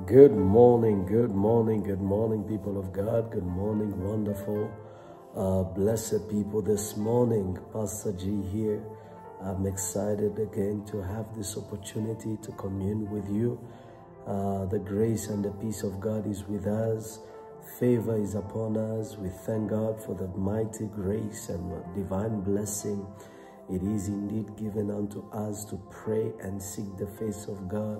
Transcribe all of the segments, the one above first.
Good morning, good morning, good morning, people of God. Good morning, wonderful, blessed people. This morning, Pastor G here. I'm excited again to have this opportunity to commune with you. The grace and the peace of God is with us. Favor is upon us. We thank God for the mighty grace and divine blessing. It is indeed given unto us to pray and seek the face of God.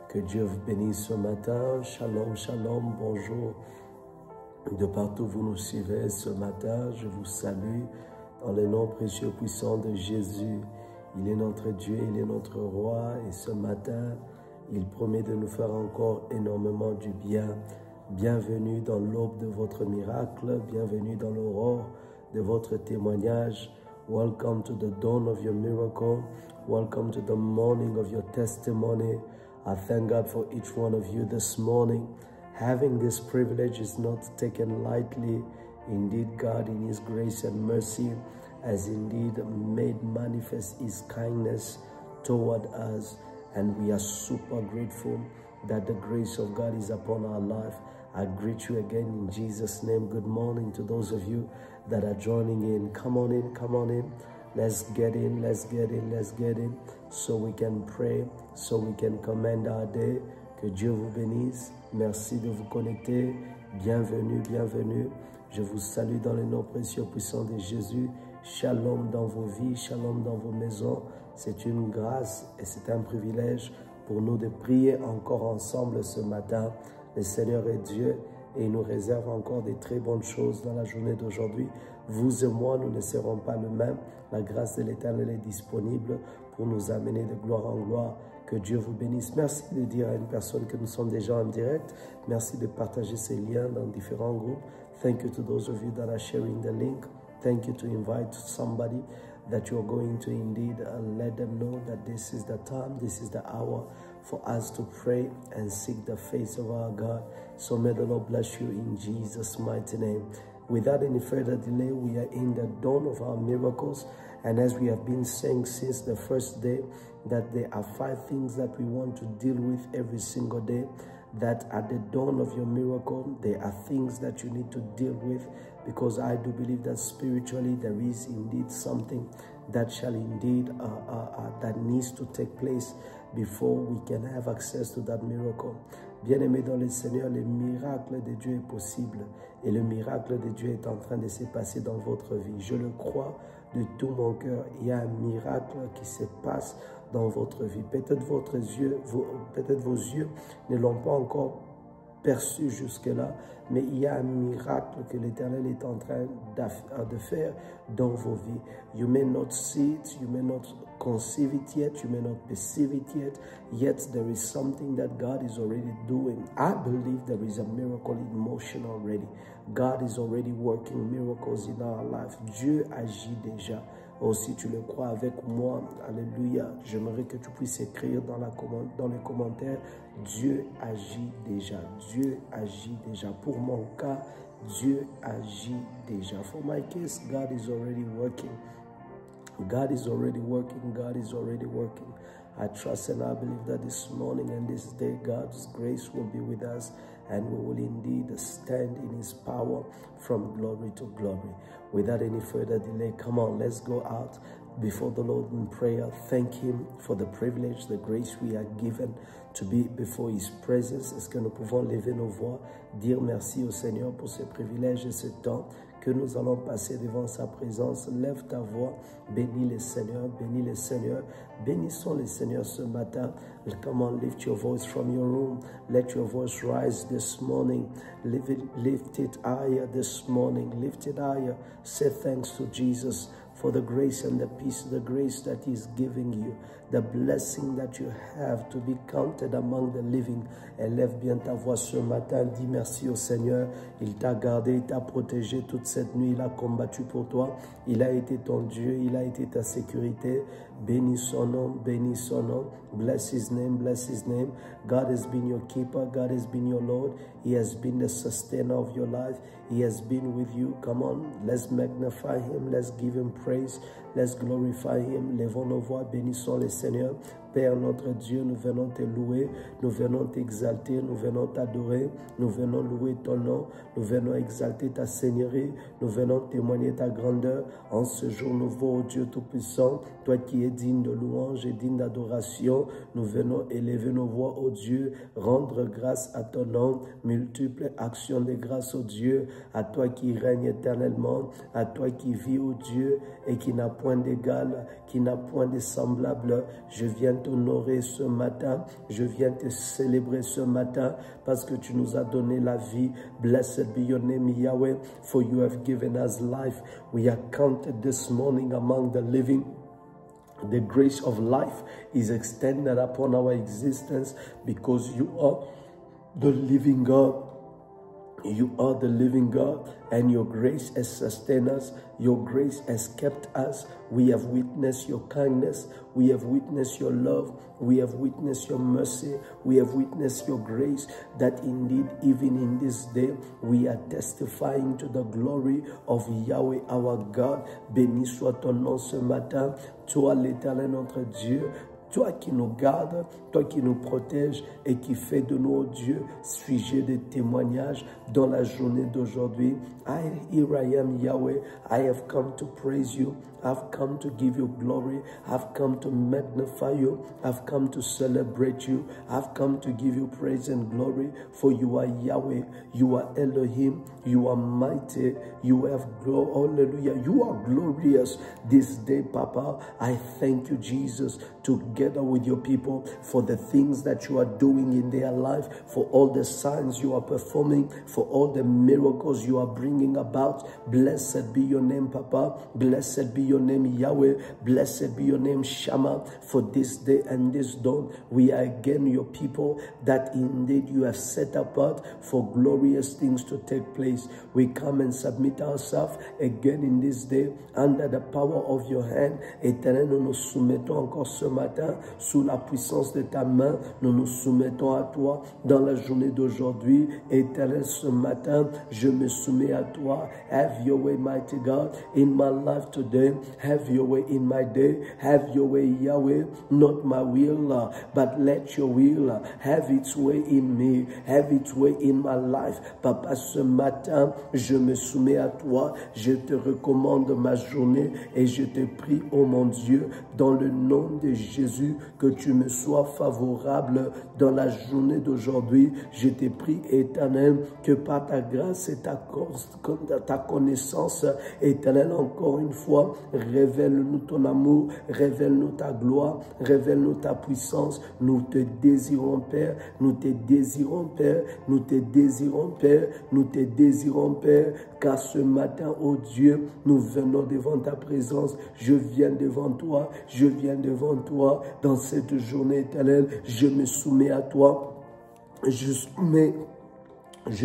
Que Dieu vous bénisse ce matin. Shalom, shalom, bonjour. De partout vous nous suivez ce matin, je vous salue dans le nom précieux puissant de Jésus. Il est notre Dieu, il est notre roi et ce matin, il promet de nous faire encore énormément du bien. Bienvenue dans l'aube de votre miracle, bienvenue dans l'aurore de votre témoignage. Welcome to the dawn of your miracle. Welcome to the morning of your testimony. I thank God for each one of you this morning. Having this privilege is not taken lightly. Indeed, God in His grace and mercy has indeed made manifest His kindness toward us. And we are super grateful that the grace of God is upon our life. I greet you again in Jesus' name. Good morning to those of you that are joining in. Come on in, come on in. Let's get in, let's get in, let's get in, so we can pray, so we can commend our day. Que Dieu vous bénisse. Merci de vous connecter. Bienvenue, bienvenue. Je vous salue dans le nom précieux puissant de Jésus. Shalom dans vos vies, shalom dans vos maisons. C'est une grâce et c'est un privilège pour nous de prier encore ensemble ce matin. Le Seigneur est Dieu et il nous réserve encore des très bonnes choses dans la journée d'aujourd'hui. Vous et moi, nous ne serons pas le même. La grâce de l'Éternel est disponible pour nous amener de gloire en gloire. Que Dieu vous bénisse. Merci de dire à une personne que nous sommes déjà en direct. Merci de partager ces liens dans différents groupes. Thank you to those of you that are sharing the link. Thank you to invite somebody that you are going to indeed let them know that this is the time, this is the hour for us to pray and seek the face of our God. So may the Lord bless you in Jesus' mighty name. Without any further delay, we are in the dawn of our miracles. And as we have been saying since the first day, that there are 5 things that we want to deal with every single day. That at the dawn of your miracle, there are things that you need to deal with, because I do believe that spiritually there is indeed something that shall indeed, that needs to take place before we can have access to that miracle. Bien-aimés dans le Seigneur, le miracle de Dieu est possible et le miracle de Dieu est en train de se passer dans votre vie. Je le crois de tout mon cœur. Il y a un miracle qui se passe dans votre vie. Peut-être vos yeux ne l'ont pas encore perçu jusque-là, mais il y a un miracle que l'Éternel est en train de faire dans vos vies. You may not see it, you may not conceive it yet, you may not perceive it yet there is something that God is already doing. I believe there is a miracle in motion already. God is already working miracles in our life. Dieu agit déjà. Oh, si tu le crois avec moi, alléluia, j'aimerais que tu puisses écrire dans les commentaires, Dieu agit déjà, Dieu agit déjà. Pour mon cas, Dieu agit déjà. For my case, God is already working. God is already working, God is already working. I trust and I believe that this morning and this day, God's grace will be with us and we will indeed stand in His power from glory to glory. Without any further delay, come on, let's go out before the Lord in prayer. Thank Him for the privilege, the grace we are given to be before His presence. Est-ce que nous pouvons lever nos voix, dire merci au Seigneur pour ce privilège et ce temps que nous allons passer devant sa présence? Lève ta voix, bénis le Seigneur, bénis le Seigneur. Bénissons le Seigneur ce matin. Come on, lift your voice from your room. Let your voice rise this morning. Lift it higher this morning. Lift it higher. Say thanks to Jesus for the grace and the peace, the grace that He's giving you, the blessing that you have to be counted among the living. Élève bien ta voix ce matin, dis merci au Seigneur. Il t'a gardé, il t'a protégé toute cette nuit, il a combattu pour toi. Il a été ton Dieu, il a été ta sécurité. Bénis son nom, bénis son nom. Bless His name, bless His name. God has been your keeper, God has been your Lord. He has been the sustainer of your life. He has been with you. Come on, let's magnify Him, let's give Him praise. Let's glorify Him. Lèvons nos voix, bénissons le Seigneur. Père notre Dieu, nous venons te louer, nous venons t'exalter, nous venons t'adorer, nous venons louer ton nom, nous venons exalter ta Seigneurie, nous venons témoigner ta grandeur en ce jour nouveau, ô Dieu Tout-Puissant, toi qui es digne de louange et digne d'adoration, nous venons élever nos voix, ô Dieu, rendre grâce à ton nom, multiples actions de grâce, ô Dieu, à toi qui règne éternellement, à toi qui vis, ô Dieu, et qui n'a point d'égal, qui n'a point de semblable. Je viens t'honorer ce matin, je viens te célébrer ce matin parce que tu nous as donné la vie. Blessed be your name, Yahweh, for you have given us life. We are counted this morning among the living. The grace of life is extended upon our existence because you are the living God. You are the living God, and your grace has sustained us. Your grace has kept us. We have witnessed your kindness. We have witnessed your love. We have witnessed your mercy. We have witnessed your grace, that indeed, even in this day, we are testifying to the glory of Yahweh, our God. Béni soit ton nom ce matin. Toi, l'Éternel, notre Dieu. Toi qui nous gardes, toi qui nous protèges et qui fais de nous, oh Dieu, sujet de témoignages dans la journée d'aujourd'hui. Here I am, Yahweh. I have come to praise you. I've come to give you glory. I've come to magnify you. I've come to celebrate you. I've come to give you praise and glory, for you are Yahweh. You are Elohim. You are mighty. You have glory. Hallelujah. You are glorious this day, Papa. I thank you, Jesus, together with your people, for the things that you are doing in their life, for all the signs you are performing, for all the miracles you are bringing about. Blessed be your name, Papa. Blessed be your name, Yahweh. Blessed be your name, Shammah. For this day and this dawn, we are again your people that indeed you have set apart for glorious things to take place. We come and submit ourselves again in this day under the power of your hand. Éternel, nous nous soumettons encore ce matin sous la puissance de ta main. Nous nous soumettons à toi dans la journée d'aujourd'hui. Éternel, ce matin, je me soumets à toi. Have your way, mighty God, in my life today. Have your way in my day. Have your way, Yahweh. Not my will, but let your will have its way in me. Have its way in my life. Papa, ce matin, je me soumets à toi. Je te recommande ma journée et je te prie, oh mon Dieu, dans le nom de Jésus, que tu me sois favorable dans la journée d'aujourd'hui. Je te prie, Éternel, que par ta grâce et ta connaissance, Éternel, encore une fois, révèle-nous ton amour, révèle-nous ta gloire, révèle-nous ta puissance. Nous te désirons, Père, nous te désirons, Père, nous te désirons, Père, nous te désirons, Père, car ce matin, oh Dieu, nous venons devant ta présence. Je viens devant toi, je viens devant toi dans cette journée éternelle. Je me soumets à toi, je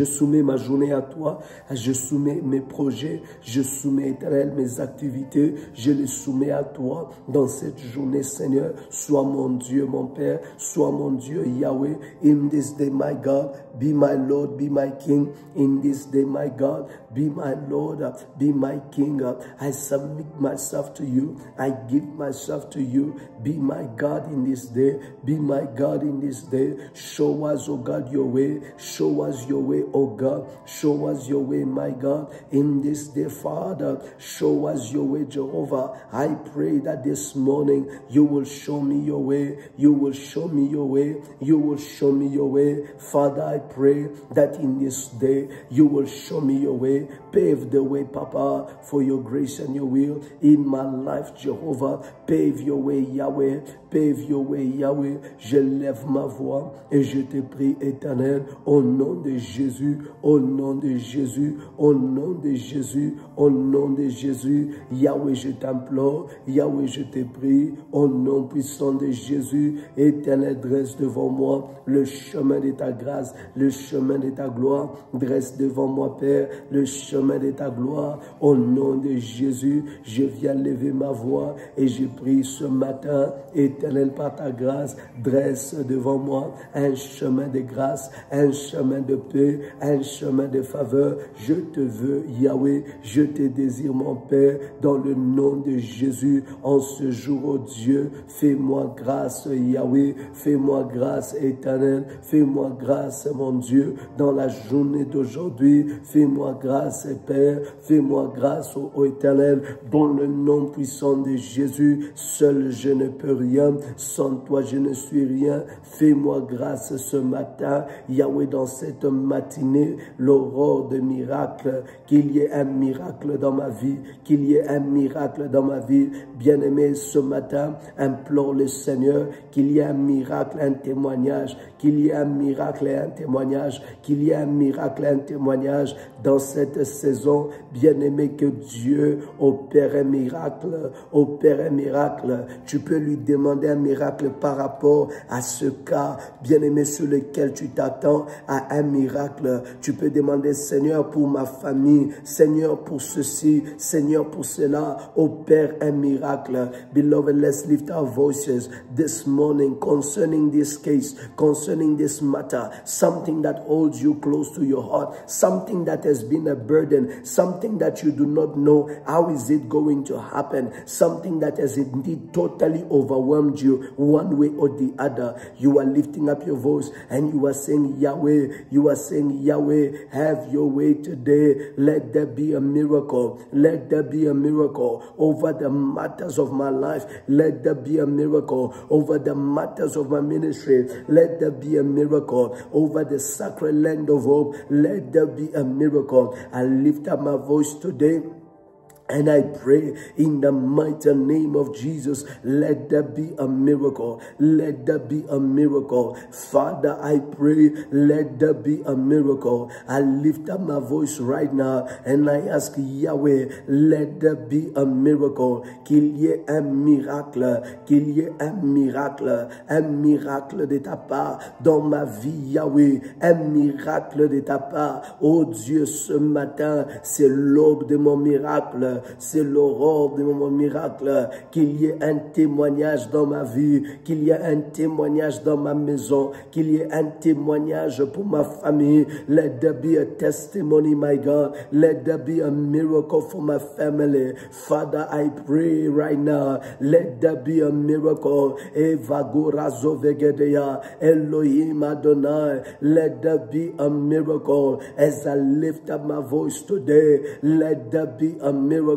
soumets ma journée à toi, je soumets mes projets, je soumets, Éternel, mes activités, je les soumets à toi dans cette journée, Seigneur. Sois mon Dieu, mon Père, sois mon Dieu, Yahweh. In this day, my God, be my Lord, be my King. In this day, my God, be my Lord, be my King. I submit myself to you, I give myself to you. Be my God in this day, be my God in this day. Show us, oh God, your way, show us your way, oh God. Show us your way, my God, in this day, Father. Show us your way, Jehovah. I pray that this morning you will show me your way. You will show me your way. You will show me your way. Father, I pray that in this day you will show me your way. Pave the way, Papa, for your grace and your will in my life, Jehovah. Pave your way, Yahweh. Pave your way, Yahweh. Je lève ma voix et je te prie, Éternel, au nom de Jésus, au nom de Jésus, au nom de Jésus, au nom de Jésus. Yahweh, je t'implore, Yahweh, je te prie, au nom puissant de Jésus. Éternel, dresse devant moi le chemin de ta grâce, le chemin de ta gloire. Dresse devant moi, Père, le chemin de ta gloire. Au nom de Jésus, je viens lever ma voix et je prie ce matin, Éternel, par ta grâce, dresse devant moi un chemin de grâce, un chemin de paix, Yahweh, un chemin de faveur. Je te veux, Yahweh, je te désire, mon Père, dans le nom de Jésus. En ce jour, oh Dieu, fais-moi grâce, Yahweh, fais-moi grâce, Éternel, fais-moi grâce, mon Dieu, dans la journée d'aujourd'hui. Fais-moi grâce, Père, fais-moi grâce, ô Éternel, dans le nom puissant de Jésus. Seul je ne peux rien, sans toi je ne suis rien. Fais-moi grâce ce matin, Yahweh, dans cette matinée, l'aurore de miracle, qu'il y ait un miracle dans ma vie, qu'il y ait un miracle dans ma vie. Bien-aimé, ce matin, implore le Seigneur qu'il y ait un miracle, un témoignage, qu'il y ait un miracle et un témoignage, qu'il y ait un miracle et un témoignage dans cette saison. Bien-aimé, que Dieu opère un miracle, opère un miracle. Tu peux lui demander un miracle par rapport à ce cas, bien-aimé, sur lequel tu t'attends à un miracle. Tu peux demander, Seigneur, pour ma famille, Seigneur, pour ceci, Seigneur, pour cela, opère un miracle. Beloved, let's lift our voices this morning concerning this case, concerning this matter, something that holds you close to your heart, something that has been a burden, something that you do not know, how is it going to happen, something that has indeed totally overwhelmed you one way or the other. You are lifting up your voice and you are saying, Yahweh, you are saying, Yahweh, have your way today. Let there be a miracle. Let there be a miracle over the matters of my life. Let there be a miracle over the matters of my ministry. Let there be a miracle over the sacred land of hope. Let there be a miracle. I lift up my voice today and I pray in the mighty name of Jesus, let there be a miracle. Let there be a miracle. Father, I pray, let there be a miracle. I lift up my voice right now and I ask Yahweh, let there be a miracle. Qu'il y ait un miracle, qu'il y ait un miracle de ta part dans ma vie, Yahweh, un miracle de ta part. Oh Dieu, ce matin, c'est l'aube de mon miracle. C'est l'aurore de mon miracle, qu'il y ait un témoignage dans ma vie, qu'il y ait un témoignage dans ma maison, qu'il y ait un témoignage pour ma famille. Let there be a testimony, my God. Let there be a miracle for my family. Father, I pray right now, let there be a miracle. Evagorazo vegedeya, Elohim Adonai, let there be a miracle. As I lift up my voice today, let there be a miracle.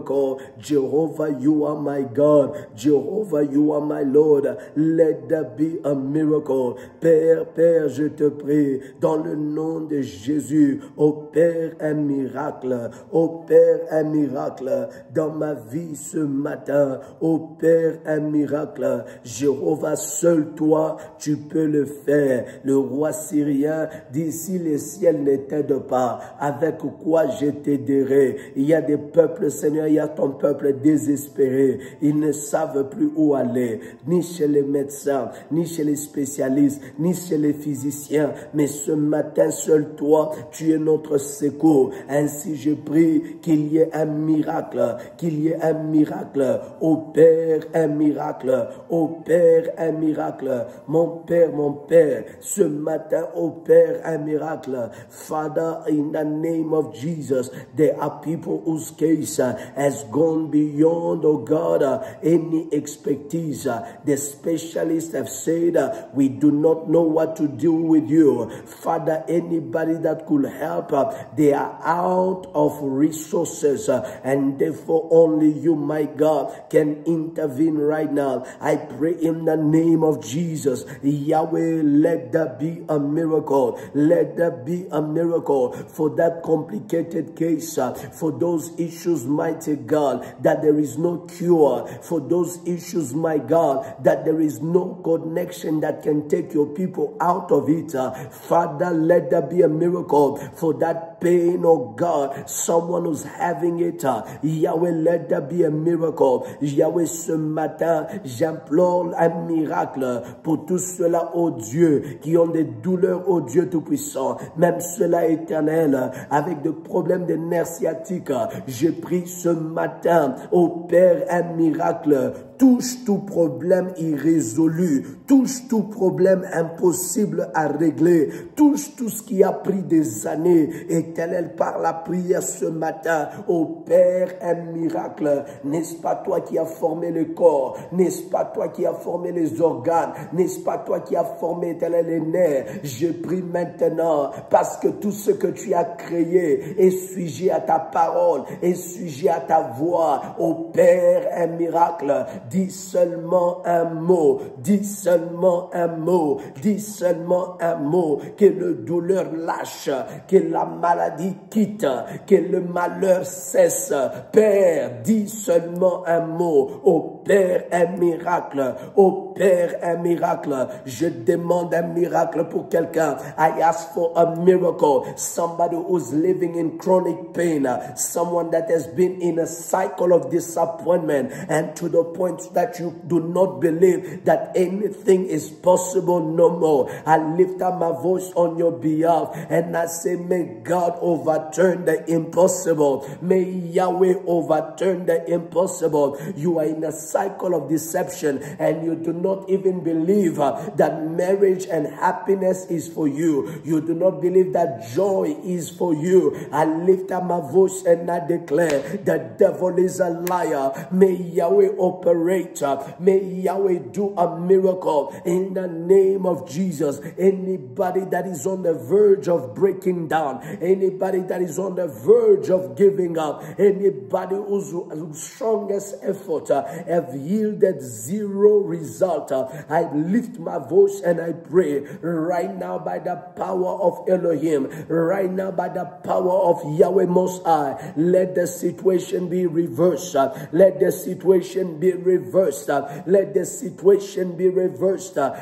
Jehovah, you are my God. Jehovah, you are my Lord. Let there be a miracle. Père, Père, je te prie, dans le nom de Jésus, opère un miracle. Opère un miracle dans ma vie ce matin. Opère un miracle. Jéhovah, seul toi, tu peux le faire. Le roi syrien dit, si les ciels ne t'aident pas, avec quoi je t'aiderai? Il y a des peuples, Seigneur, il y a ton peuple désespéré. Ils ne savent plus où aller, ni chez les médecins, ni chez les spécialistes, ni chez les physiciens. Mais ce matin, seul toi, tu es notre secours. Ainsi, je prie qu'il y ait un miracle, qu'il y ait un miracle. Opère un miracle, opère un miracle. Mon Père, ce matin, opère un miracle. Father, in the name of Jesus, there are people whose case has gone beyond, oh God, any expertise. The specialists have said, we do not know what to do with you. Father, anybody that could help, they are out of resources, and therefore only you, my God, can intervene right now. I pray in the name of Jesus, Yahweh, let there be a miracle. Let there be a miracle for that complicated case, for those issues, mighty God, that there is no cure, for those issues, my God, that there is no connection that can take your people out of it. Father, let there be a miracle for that pain, oh God, someone who's having it. Yahweh, let there be a miracle. Yahweh, ce matin, j'implore un miracle pour tous ceux-là, oh Dieu, qui ont des douleurs, oh Dieu Tout-Puissant, même ceux-là éternels, avec des problèmes de nerfs sciatiques. Je prie ce matin, opère un miracle. Touche tout problème irrésolu, touche tout problème impossible à régler, touche tout ce qui a pris des années. Éternel, par la prière ce matin, opère un miracle. N'est-ce pas toi qui as formé le corps? N'est-ce pas toi qui as formé les organes? N'est-ce pas toi qui as formé, Éternel, les nerfs? Je prie maintenant, parce que tout ce que tu as créé est sujet à ta parole, est sujet à ta voix. Opère un miracle. Dis seulement un mot, dis seulement un mot, dis seulement un mot, que le douleur lâche, que la maladie quitte, que le malheur cesse. Père, dis seulement un mot, opère un miracle, opère un miracle. Je demande un miracle pour quelqu'un. I ask for a miracle. Somebody who's living in chronic pain, someone that has been in a cycle of disappointment, and to the point that you do not believe that anything is possible no more. I lift up my voice on your behalf and I say, may God overturn the impossible. May Yahweh overturn the impossible. You are in a cycle of deception and you do not even believe that marriage and happiness is for you. You do not believe that joy is for you. I lift up my voice and I declare, the devil is a liar. May Yahweh operate. May Yahweh do a miracle in the name of Jesus. Anybody that is on the verge of breaking down, anybody that is on the verge of giving up, anybody whose strongest effort have yielded zero result, I lift my voice and I pray right now by the power of Elohim, right now by the power of Yahweh Most High, let the situation be reversed. Let the situation be reversed. Let the situation be reversed. I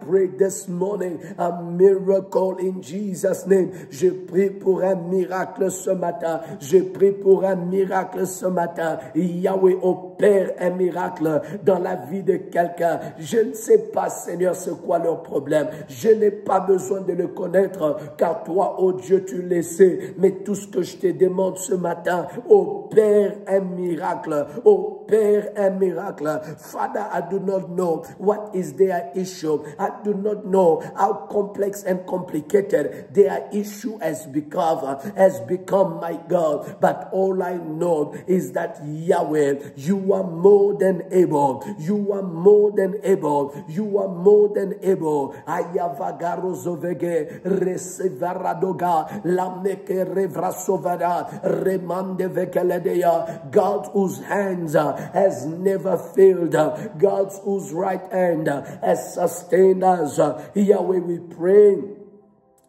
pray this morning a miracle in Jesus' name. Je prie pour un miracle ce matin. Je prie pour un miracle ce matin. Yahweh opère un miracle dans la vie de quelqu'un. Je ne sais pas, Seigneur, c'est quoi leur problème. Je n'ai pas besoin de le connaître, car toi, oh Dieu, tu le sais. Mais tout ce que je te demande ce matin, opère un miracle. Opère un miracle. Father, I do not know what is their issue. I do not know how complex and complicated their issue has become, my God. But all I know is that Yahweh, you are more than able. You are more than able. You are more than able. Ayavagarozovege resevaradoga lameke revrasovada remande vekeledeya. God whose hands has never failed. God whose right hand has sustained us. Yahweh, we pray.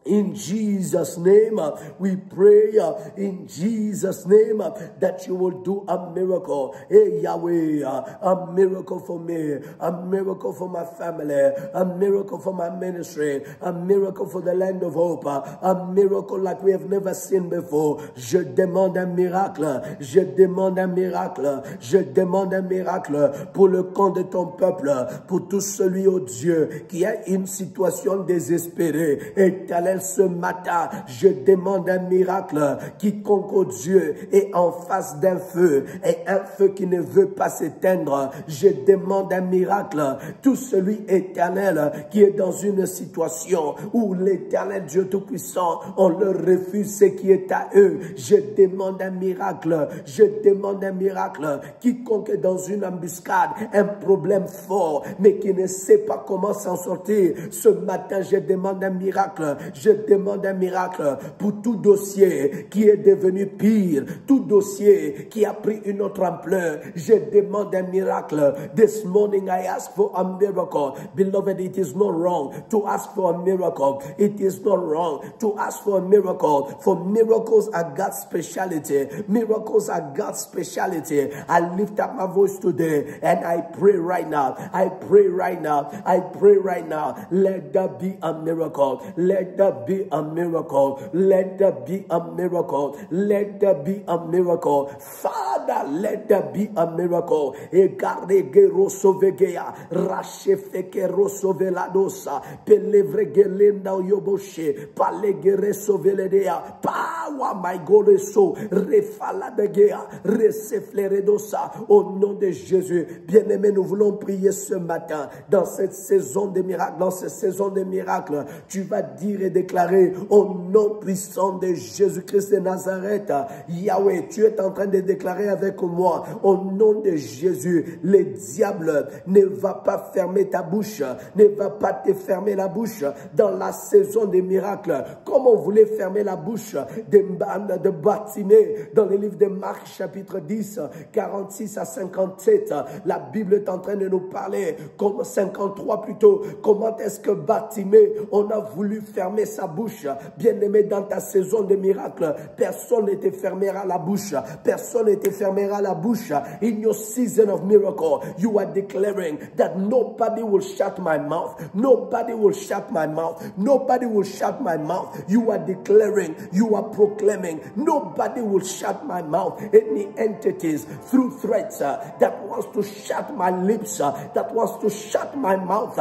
In Jesus' name, we pray in Jesus' name that you will do a miracle. Hey, Yahweh, a miracle for me, a miracle for my family, a miracle for my ministry, a miracle for the land of hope, a miracle like we have never seen before. Je demande un miracle, je demande un miracle, je demande un miracle pour le camp de ton peuple, pour tout celui, oh Dieu, qui a une situation désespérée. Éternel, ce matin, je demande un miracle. Quiconque, oh Dieu, est en face d'un feu et un feu qui ne veut pas s'éteindre, je demande un miracle. Tout celui, éternel, qui est dans une situation où l'éternel Dieu Tout-Puissant, on leur refuse ce qui est à eux, je demande un miracle. Je demande un miracle. Quiconque est dans une embuscade, un problème fort, mais qui ne sait pas comment s'en sortir, ce matin, je demande un miracle. Je demande un miracle pour tout dossier qui est devenu pire, tout dossier qui a pris une autre ampleur. Je demande un miracle. This morning I ask for a miracle. Beloved, it is not wrong to ask for a miracle. It is not wrong to ask for a miracle. For miracles are God's specialty. Miracles are God's specialty. I lift up my voice today and I pray right now. I pray right now. I pray right now. Let there be a miracle. Let there be a miracle. Let there be a miracle. Let there be a miracle. Father, let there be a miracle. Egarege rosovegea, rachefeke rosoveladosa, pelevregelenda yoboshe, palegere soveledea. Power, my God, is so refaladegea, resefleredosa. Au nom de Jésus, bien-aimés, nous voulons prier ce matin dans cette saison de miracles, dans cette saison de miracles. Tu vas dire et déclarer au nom puissant de Jésus-Christ de Nazareth. Yahweh, tu es en train de déclarer avec moi au nom de Jésus, le diable ne va pas fermer ta bouche, ne va pas te fermer la bouche dans la saison des miracles. Comme on voulait fermer la bouche de Bartimée dans le livre de Marc chapitre 10, 46 à 57, la Bible est en train de nous parler, comme 53 plutôt, comment est-ce que Bartimée, on a voulu fermer sa bouche. Bien-aimé, dans ta saison de miracles, personne ne te fermera la bouche. Personne ne te fermera la bouche. In your season of miracle, you are declaring that nobody will shut my mouth. Nobody will shut my mouth. Nobody will shut my mouth. You are declaring, you are proclaiming, nobody will shut my mouth. Any entities through threats that wants to shut my lips, that wants to shut my mouth,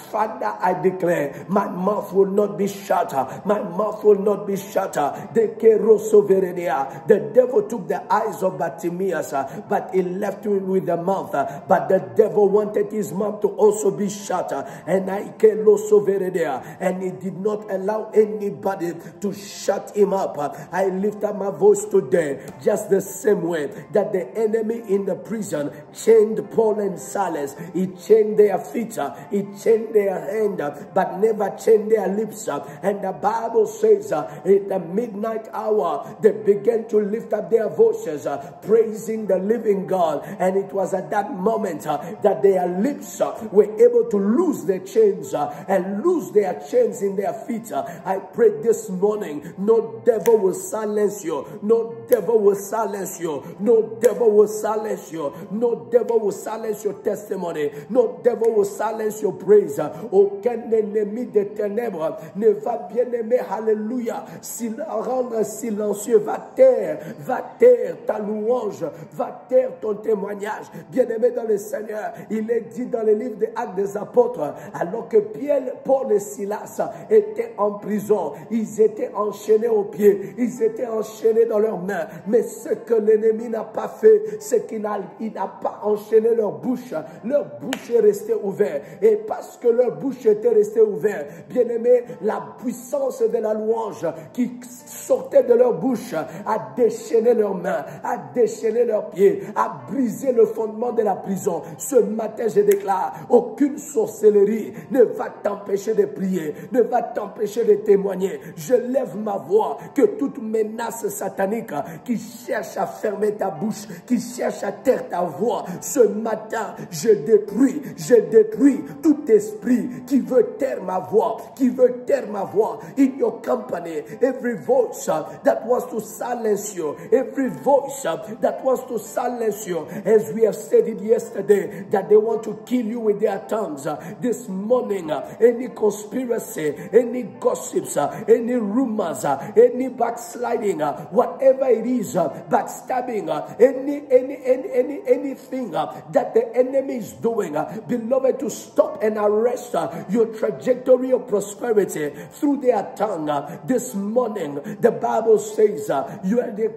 Father, I declare, my mouth will not be shut. My mouth will not be shut. The devil took the eyes of Bartimaeus, but he left him with the mouth. But the devil wanted his mouth to also be shut. And he did not allow anybody to shut him up. I lift up my voice today, just the same way that the enemy in the prison chained Paul and Silas. He chained their feet, he chained their hand, but never chained their lips. And the Bible says at the midnight hour, they began to lift up their voices, praising the living God. And it was at that moment that their lips were able to loose their chains and loose their chains in their feet. I pray this morning, no devil will silence you. No devil will silence you. No devil will silence you. No devil will silence your testimony. No devil will silence your praise. Aucun ennemi des ténèbres ne va bien aimer, alléluia, rendre silencieux. Va taire ta louange, va taire ton témoignage. Bien-aimé dans le Seigneur, il est dit dans le livre des Actes des Apôtres, alors que Pierre, Paul et Silas étaient en prison, ils étaient enchaînés aux pieds, ils étaient enchaînés dans leurs mains, mais ce que l'ennemi n'a pas fait, c'est qu'il n'a pas enchaîné leur bouche est restée ouverte, et parce que leur bouche était restée ouverte, bien-aimé, la puissance de la louange qui sortait de leur bouche a déchaîné leurs mains, a déchaîné leurs pieds, a brisé le fondement de la prison. Ce matin, je déclare, aucune sorcellerie ne va t'empêcher de prier, ne va t'empêcher de témoigner. Je lève ma voix, que toute menace satanique qui cherche à fermer ta bouche, qui cherche à taire ta voix, ce matin, je détruis tout esprit qui veut taire ma voix, in your company. Every voice that wants to silence you, every voice that wants to silence you, as we have said it yesterday, that they want to kill you with their tongues. This morning, any conspiracy, any gossips, any rumors, any backsliding, whatever it is, backstabbing, anything that the enemy is doing, beloved, to stop and arrest your trajectory of prosperity through their tongue. This morning, the Bible says, you are the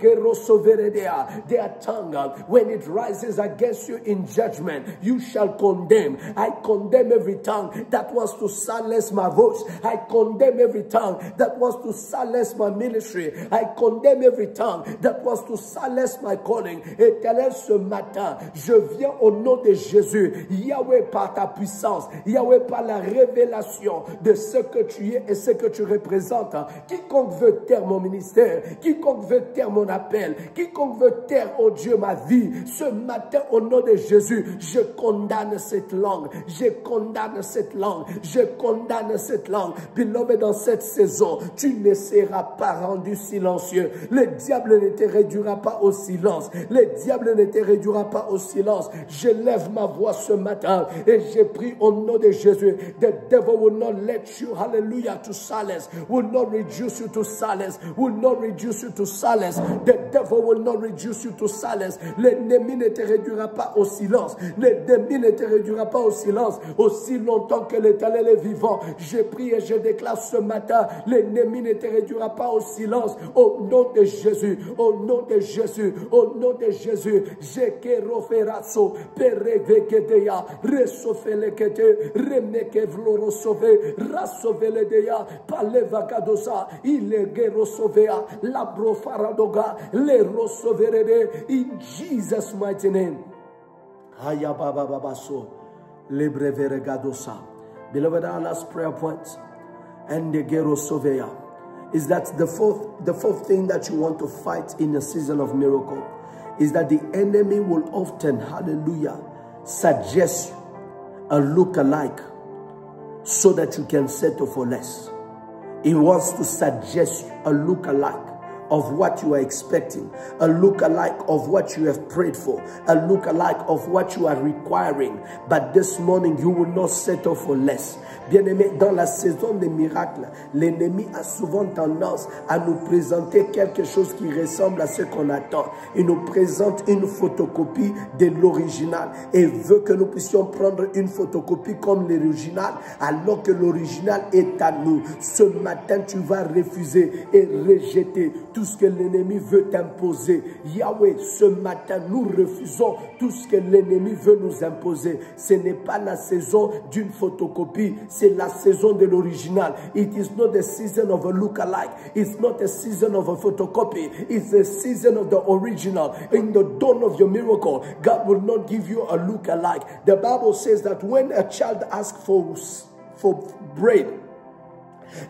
their tongue, when it rises against you in judgment, you shall condemn. I condemn every tongue that wants to silence my voice. I condemn every tongue that wants to silence my ministry. I condemn every tongue that wants to silence my calling. Éternel, ce matin, je viens au nom de Jésus. Yahweh, par ta puissance, Yahweh, par la révélation de ce que tu es et ce que tu représentes. Quiconque veut taire mon ministère, quiconque veut taire mon appel, quiconque veut taire, oh Dieu, ma vie, ce matin, au nom de Jésus, je condamne cette langue, je condamne cette langue, je condamne cette langue. Beloved, dans cette saison, tu ne seras pas rendu silencieux. Le diable ne te réduira pas au silence. Le diable ne te réduira pas au silence. Je lève ma voix ce matin et j'ai pris au nom de Jésus. The devil will not let you, hallelujah, to silence. Will not reduce you to silence. Will not reduce you to silence. The devil will not reduce you to silence. L'ennemi ne te réduira pas au silence. L'ennemi ne te réduira pas au silence. Aussi longtemps que l'Éternel est vivant, je prie et je déclare ce matin, l'ennemi ne te réduira pas au silence. Au nom de Jésus, au nom de Jésus, au nom de Jésus. Jekeroferaso, perevekedeya, resofelekete, remekevlorosove, rasoveledeya, palevakadosa, ilegerosovea, labrofaradoga, lerosoverede, in Jesus' mighty name. Ayabababaso, lebreveregadosa. Beloved, our last prayer point, and the gerosovea, is that the fourth thing that you want to fight in a season of miracle is that the enemy will often, hallelujah, suggest a look-alike so that you can settle for less. He wants to suggest a look-alike of what you are expecting, a look-alike of what you have prayed for, a look-alike of what you are requiring. But this morning, you will not settle for less. Bien-aimé, dans la saison des miracles, l'ennemi a souvent tendance à nous présenter quelque chose qui ressemble à ce qu'on attend. Il nous présente une photocopie de l'original et veut que nous puissions prendre une photocopie comme l'original alors que l'original est à nous. Ce matin, tu vas refuser et rejeter tout ce que l'ennemi veut t'imposer. Yahweh, ce matin, nous refusons tout ce que l'ennemi veut nous imposer. Ce n'est pas la saison d'une photocopie, c'est la saison de l'original. It is not the season of a look-alike. It's not a season of a photocopy. It's the season of the original. In the dawn of your miracle, God will not give you a look-alike. The Bible says that when a child asks for bread,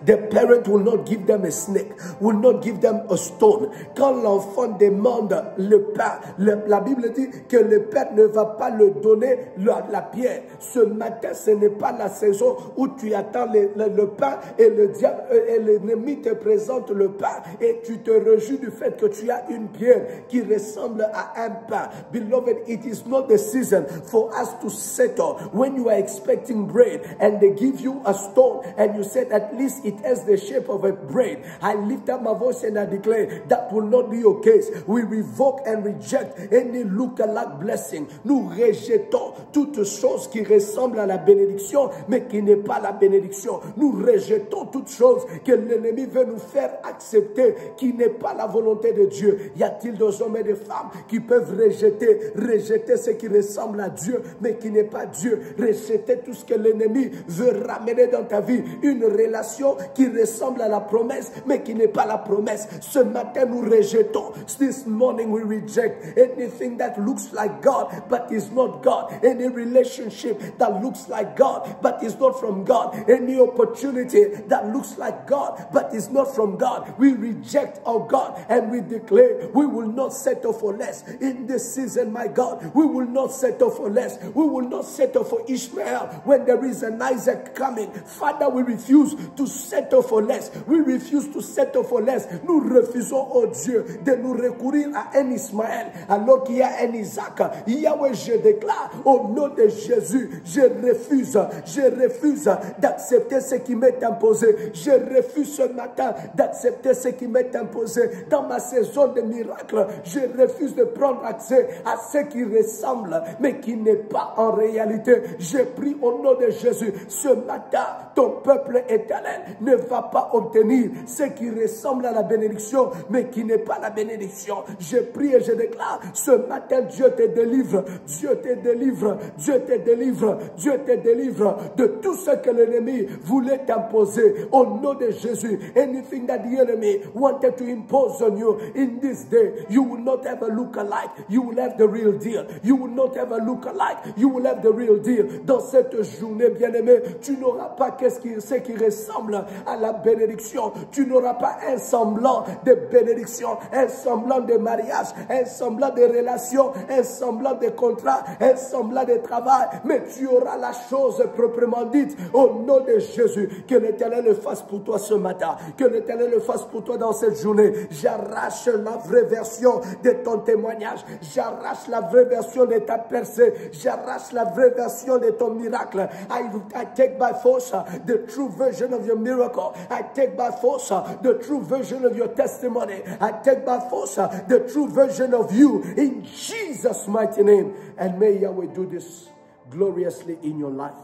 the parent will not give them a snake, will not give them a stone. Quand l'enfant demande le pain, la Bible dit que le père ne va pas le donner la pierre. Ce matin, ce n'est pas la saison où tu attends le pain et le diable et l'ennemi te présente le pain et tu te réjouis du fait que tu as une pierre qui ressemble à un pain. Beloved, it is not the season for us to settle when you are expecting bread and they give you a stone and you said at least it has the shape of a bread. I lift up my voice and I declare that will not be your case. We revoke and reject any look-alike blessing. Nous rejetons toute chose qui ressemble à la bénédiction, mais qui n'est pas la bénédiction. Nous rejetons toute chose que l'ennemi veut nous faire accepter, qui n'est pas la volonté de Dieu. Y a-t-il des hommes et des femmes qui peuvent rejeter ce qui ressemble à Dieu, mais qui n'est pas Dieu? Rejeter tout ce que l'ennemi veut ramener dans ta vie. Une relation qui ressemble à la promesse, mais qui n'est pas la promesse. Ce matin, nous rejetons. This morning, we reject anything that looks like God, but is not God. Any relationship that looks like God, but is not from God. Any opportunity that looks like God, but is not from God. We reject our God and we declare we will not settle for less. In this season, my God, we will not settle for less. We will not settle for Ishmael when there is an Isaac coming. Father, we refuse to settle for less. We refuse to settle for less. Nous refusons, oh Dieu, de nous recourir à un Ismaël alors qu'il y a un Isaac. Yahweh, je déclare au nom de Jésus, je refuse d'accepter ce qui m'est imposé. Je refuse ce matin d'accepter ce qui m'est imposé. Dans ma saison de miracles, je refuse de prendre accès à ce qui ressemble, mais qui n'est pas en réalité. Je prie au nom de Jésus, ce matin, ton peuple éternel ne va pas obtenir ce qui ressemble à la bénédiction, mais qui n'est pas la bénédiction. Je prie et je déclare, ce matin, Dieu te délivre, Dieu te délivre, Dieu te délivre, Dieu te délivre de tout ce que l'ennemi voulait t'imposer. Au nom de Jésus, anything that the enemy wanted to impose on you in this day, you will not have a look-alike, you will have the real deal. You will not have a look-alike, you will have the real deal. Dans cette journée, bien-aimé, tu n'auras pas ce qui ressemble ressemble à la bénédiction. Tu n'auras pas un semblant de bénédiction, un semblant de mariage, un semblant de relation, un semblant de contrat, un semblant de travail, mais tu auras la chose proprement dite au nom de Jésus. Que l'Éternel le fasse pour toi ce matin, que l'Éternel le fasse pour toi dans cette journée. J'arrache la vraie version de ton témoignage, j'arrache la vraie version de ta percée, j'arrache la vraie version de ton miracle. I take by force the true version of your miracle. I take by force the true version of your testimony. I take by force the true version of you in Jesus' mighty name. And may Yahweh do this gloriously in your life.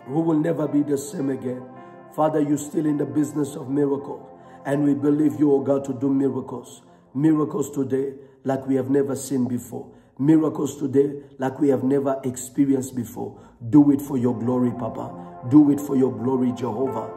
We will never be the same again. Father, you're still in the business of miracles. And we believe you, oh God, to do miracles. Miracles today like we have never seen before. Miracles today like we have never experienced before. Do it for your glory, Papa. Do it for your glory, Jehovah.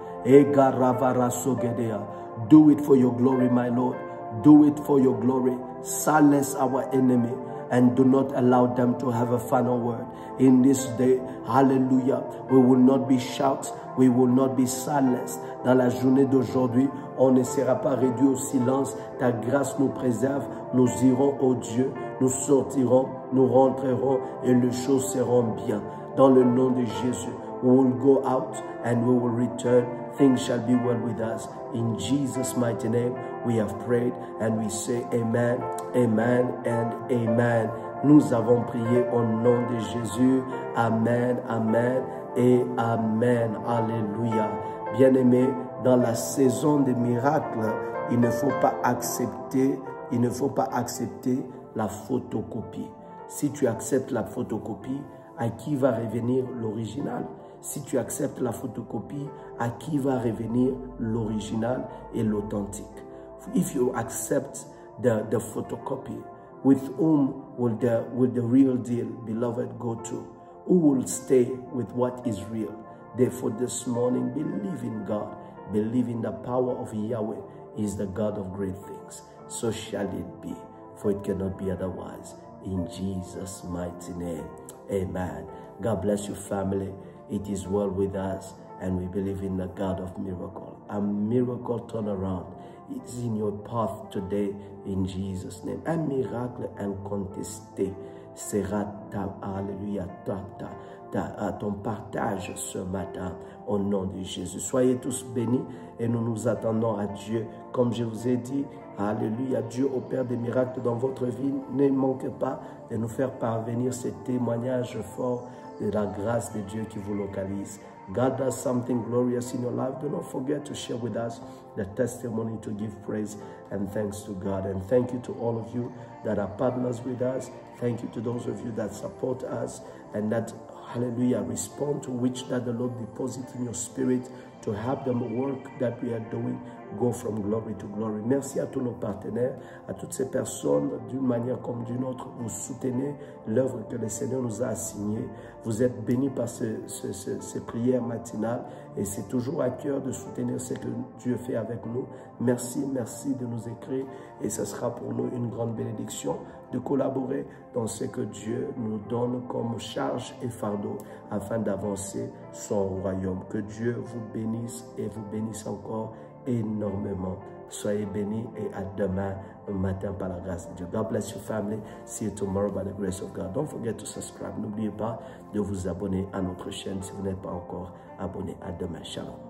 Do it for your glory, my Lord. Do it for your glory. Silence our enemy and do not allow them to have a final word. In this day, hallelujah, we will not be shouts, we will not be silenced. Dans la journée d'aujourd'hui, on ne sera pas réduit au silence. Ta grâce nous préserve. Nous irons au Dieu, nous sortirons, nous rentrerons et les choses seront bien. Dans le nom de Jésus, we will go out and we will return. Things shall be well with us. In Jesus' mighty name, we have prayed and we say amen, amen and amen. Nous avons prié au nom de Jésus. Amen, amen et amen. Alléluia. Bien-aimés, dans la saison des miracles, il ne faut pas accepter la photocopie. Si tu acceptes la photocopie, à qui va revenir l'original? Si tu acceptes la photocopie, à qui va revenir l'original et l'authentique? If you accept the photocopy, with whom will the real deal, beloved, go to? Who will stay with what is real? Therefore, this morning, believe in God. Believe in the power of Yahweh. He is the God of great things. So shall it be, for it cannot be otherwise. In Jesus' mighty name, amen. God bless you, family. It is well with us, and we believe in the God of miracle. A miracle turnaround. It is in your path today, in Jesus' name. Un miracle incontesté sera ton partage ce matin, au nom de Jésus. Soyez tous bénis et nous nous attendons à Dieu. Comme je vous ai dit, alléluia, Dieu opère des miracles dans votre vie. Ne manquez pas de nous faire parvenir ces témoignages forts de la grâce de Dieu qui vous localise. God does something glorious in your life. Do not forget to share with us the testimony, to give praise and thanks to God. And thank you to all of you that are partners with us. Thank you to those of you that support us and that, hallelujah, respond to which that the Lord deposits in your spirit to have the work that we are doing go from glory to glory. Merci à tous nos partenaires, à toutes ces personnes, d'une manière comme d'une autre, vous soutenez l'œuvre que le Seigneur nous a assignée. Vous êtes bénis par ces prières matinales et c'est toujours à cœur de soutenir ce que Dieu fait avec nous. Merci, merci de nous écrire et ce sera pour nous une grande bénédiction de collaborer dans ce que Dieu nous donne comme charge et fardeau afin d'avancer son royaume. Que Dieu vous bénisse et vous bénisse encore énormément. Soyez bénis et à demain matin par la grâce de Dieu. God bless your family. See you tomorrow by the grace of God. Don't forget to subscribe. N'oubliez pas de vous abonner à notre chaîne si vous n'êtes pas encore abonné. À demain. Shalom.